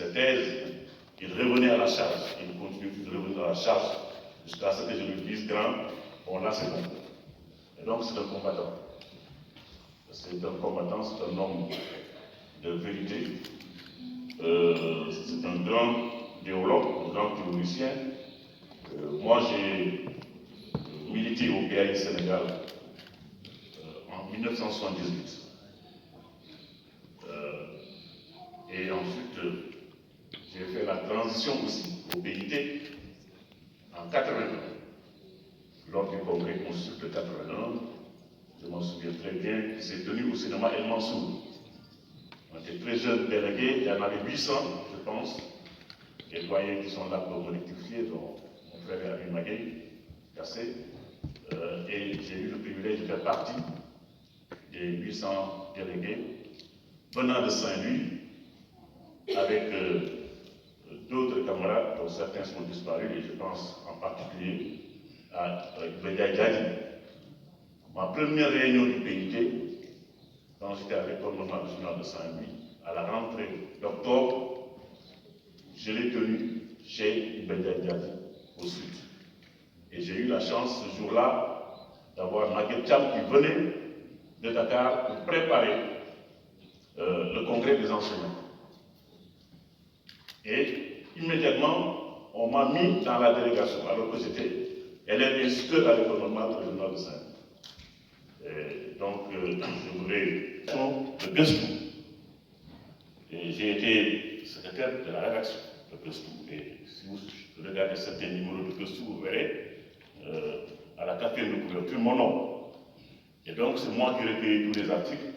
ses thèses, il revenait à la charge. Il continue de revenir à la charge jusqu'à ce que je lui dise grand, bon là c'est bon. Et donc c'est un combattant. C'est un combattant, c'est un homme de vérité. C'est un grand idéologue, un grand théoricien. Moi j'ai milité au PAI Sénégal en 1978. Et ensuite, j'ai fait la transition aussi au PIT en 81, lors du congrès constitutif de 81. Je m'en souviens très bien, qui s'est tenu au cinéma El Mansour. On était très jeunes délégués, il y en avait 800, je pense. Les doyens qui sont là pour me rectifier, dont mon frère Abim Maguey, Cassé. Et j'ai eu le privilège de faire partie des 800 délégués venant de Saint-Louis, avec d'autres camarades, dont certains sont disparus, et je pense en particulier à Bédia Diadi. Ma première réunion du PIT, quand j'étais à l'école normale régionale de Saint-Louis, à la rentrée d'octobre, je l'ai tenue chez Bédia Diadi, au sud. Et j'ai eu la chance ce jour-là d'avoir Maguette Cham qui venait de Dakar pour préparer le congrès des enseignants. Et immédiatement, on m'a mis dans la délégation, alors que j'étais élève instituteur à l'école normale régionale de Saint-Louis. Donc, je voudrais de Gustou. Et j'ai été secrétaire de la rédaction de Gustou. Et si vous regardez certains numéros de Gustou, vous verrez à la quatrième de couverture mon nom. Et donc, c'est moi qui recueillais tous les articles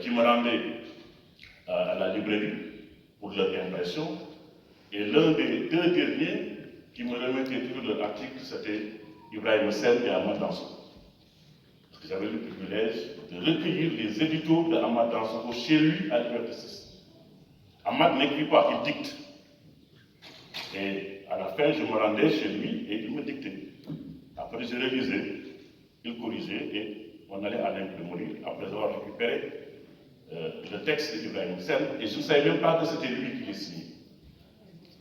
qui me rendaient à la librairie pour leur impression. Et l'un des deux derniers qui me remettait toujours leur article, c'était Ibrahim Sen et Ahmad Dansokho. Parce que j'avais le privilège de recueillir les éditos de Ahmad Dansokho chez lui à Liberté 6. Ahmad n'écrit pas, il dicte. Et à la fin, je me rendais chez lui et il me dictait. Après, je révisais, il corrigeait et on allait à l'imprimerie après avoir récupéré le texte d'Ibrahim Sen. Et je ne savais même pas que c'était lui qui les signait.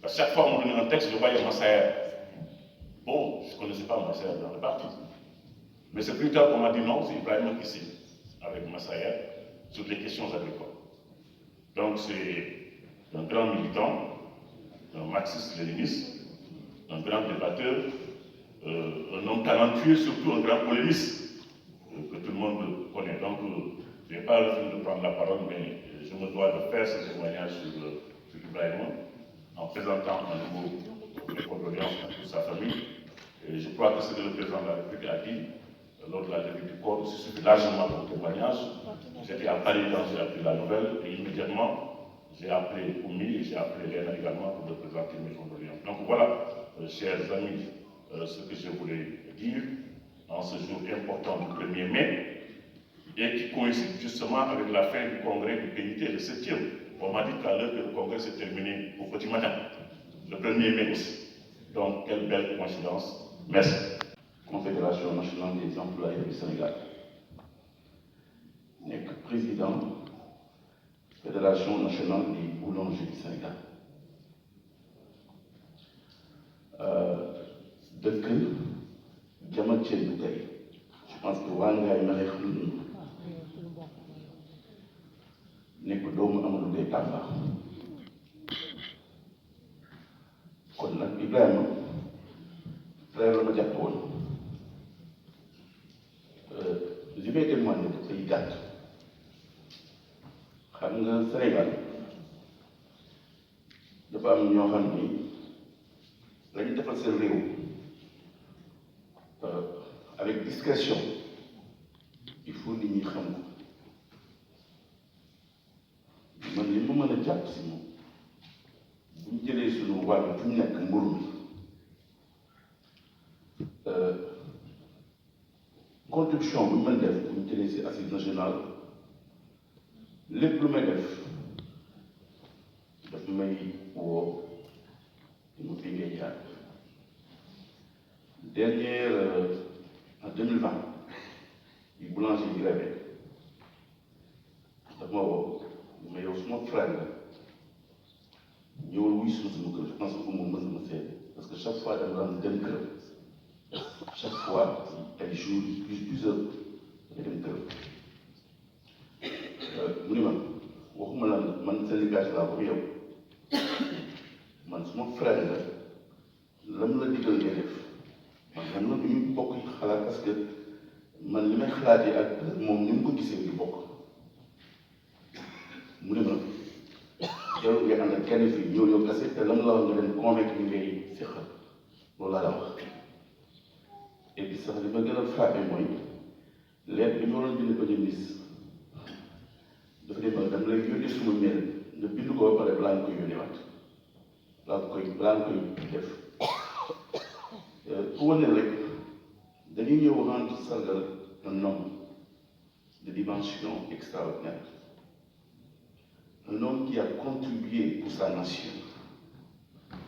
Parce que chaque fois qu'on donnait un texte, je voyais Massaer. Bon, je ne connaissais pas Massaer dans le parti. Mais c'est plus tard qu'on m'a dit non, c'est Ibrahim qui signe avec Massaer sur les questions agricoles. Donc c'est un grand militant, un marxiste-léniniste, un grand débatteur, un homme talentueux, surtout un grand polémiste que tout le monde connaît. Donc je n'ai pas le temps de prendre la parole, mais je me dois de faire ce témoignage sur Ibrahim en présentant à nouveau les condoléances à toute sa famille. Et je crois que ce que le président de la République a dit lors de la levée du corps aussi suffit largement pour le témoignage. J'étais à Paris quand j'ai appris la nouvelle et immédiatement j'ai appelé Oumi et j'ai appelé Léna également pour me présenter mes condoléances. Donc voilà, chers amis, ce que je voulais dire en ce jour important du 1er mai et qui coïncide justement avec la fin du congrès du PIT, le 7e. On m'a dit tout à l'heure que le congrès s'est terminé au petit matin, le 1er mai aussi. Donc, quelle belle coïncidence. Merci. Confédération nationale des employés du Sénégal. Nekk président Fédération nationale des boulangers du Sénégal. Dëkk Jama Thiel bi tey je pense que waa Ngaye ma xeex lu nekk doomu Amadou Gueye Tamba. Kon nag Ibrahima frère la ma jàpp woon. Je vais témoigner de pays gàtt. Xam nga Sénégal dafa am ñoo xam ni lañu defal seen réew avec discrétion il faut nit ñi xam ko. Man li ma mën a jàpp si moom bu ñu jëlee suñu wàll fu ñu nekk mburu mi contribution bu ñu mën def bu ñu jëlee si assise nationale lépp lu may def daf may woo mu fi ngay jaar. Dernière en 2020 yi boulanger yi grève daf ma woo mais yow suma frère la ñëwal wuy suñu sama kër je pense que moom mën na ma seede parce que chaque fois dama daan dem kër chaque fois ay jours plusieurs nga dem kër mu ni ma waxuma la man syndicat laa ko yow man suma frère la lam la digal ngay def man xam na bi ñu bokk xalaat parce que man li may xalaatee ak moom ni mu ko gisee di bokk mu ne ma jarul ngay ànd ak kenn fii ñëw yow kese te lam la wax nga leen convaincre ñu ngay seqal loolu laa la wax et puis sax li ma gën a frappé mooy lettre bi ñu waroon bind Premier ministre dafa ne ma dama lay yónnee suma mail nga bind ko ba pare balaa nga koy yónneewaat balaa nga koy def pour wane rek dañuy ñëw rendre sargal un homme de dimension extraordinaire, un homme qui a contribué pour sa nation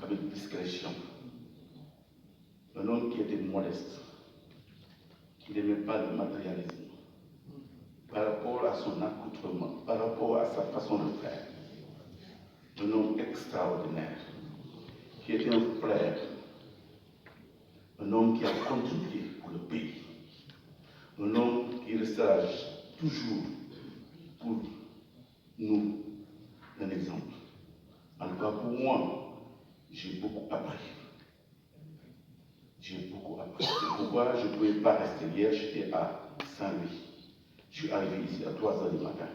avec discrétion, un homme qui était modeste, qui n'aimait pas le matérialisme par rapport à son accoutrement, par rapport à sa façon de faire, un homme extraordinaire, qui était un frère, un homme qui a contribué pour le pays, un homme qui restera toujours pour nous un exemple. En tout cas, pour moi, j'ai beaucoup appris. J'ai beaucoup appris. C'est pourquoi je ne pouvais pas rester. Hier, j'étais à Saint-Louis. Je suis arrivé ici à 3 h du matin.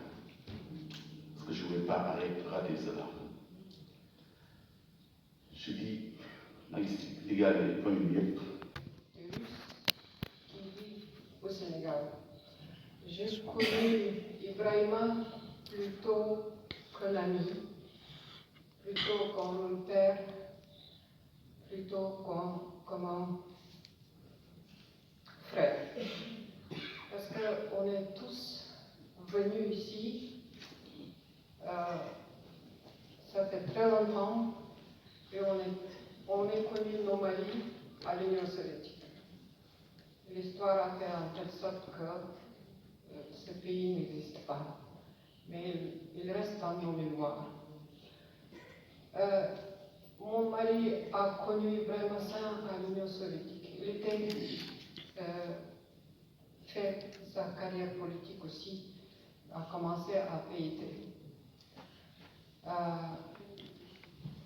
Parce que je ne voulais pas rater cela. Je dis, les gars, les premiers au Sénégal. J'ai connu Ibrahima plutôt qu'un ami, plutôt comme un père, plutôt comme un frère. Parce qu'on est tous venus ici, ça fait très longtemps, et on est connu nos maris à l'Union soviétique. L'histoire a fait en telle sorte que ce pays n'existe pas, mais il reste dans nos mémoires. Mon mari a connu Ibrahim Hassan à l'Union soviétique. Il était fait sa carrière politique aussi, a commencé à PIT.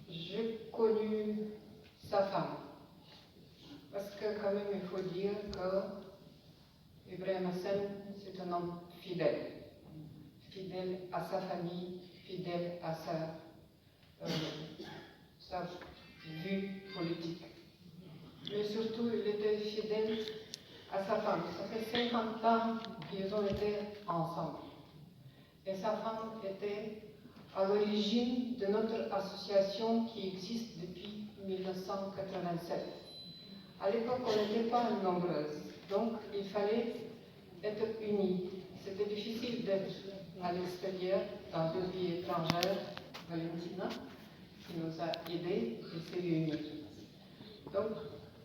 J'ai connu sa femme. Parce que quand même, il faut dire que Ibrahim Hassan, c'est un homme fidèle. Fidèle à sa famille, fidèle à sa vue politique. Mais surtout, il était fidèle à sa femme. Ça fait 50 ans qu'ils ont été ensemble. Et sa femme était à l'origine de notre association qui existe depuis 1987. À l'époque, on n'était pas nombreuses, donc il fallait être unis. C'était difficile d'être à l'extérieur, dans une vie étrangère, Valentina, qui nous a aidés et s'est réunis. Donc,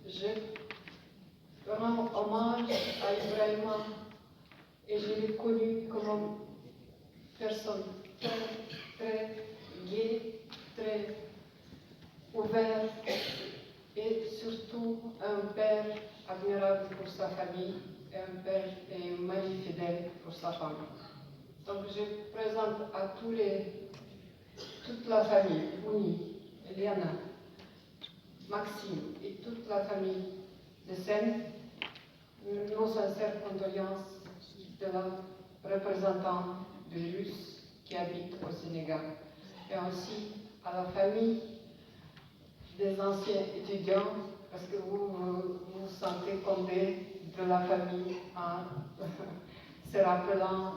je rends hommage à Ibrahima et je l'ai connu comme une personne très gaie, très ouverte, et surtout un père admirable pour sa famille, et un père et un mari fidèle pour sa femme. Donc je présente à toute la famille, Ouni, Eliana, Maxime et toute la famille de Seine, nos sincères condoléances de la représentante des Russes qui habitent au Sénégal, et aussi à la famille des anciens étudiants, parce que vous vous sentez compter de la famille en se rappelant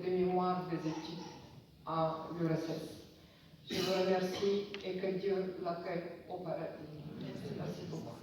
des mémoires des études à l'URSS. Je vous remercie et que Dieu l'accueille au paradis. Merci beaucoup.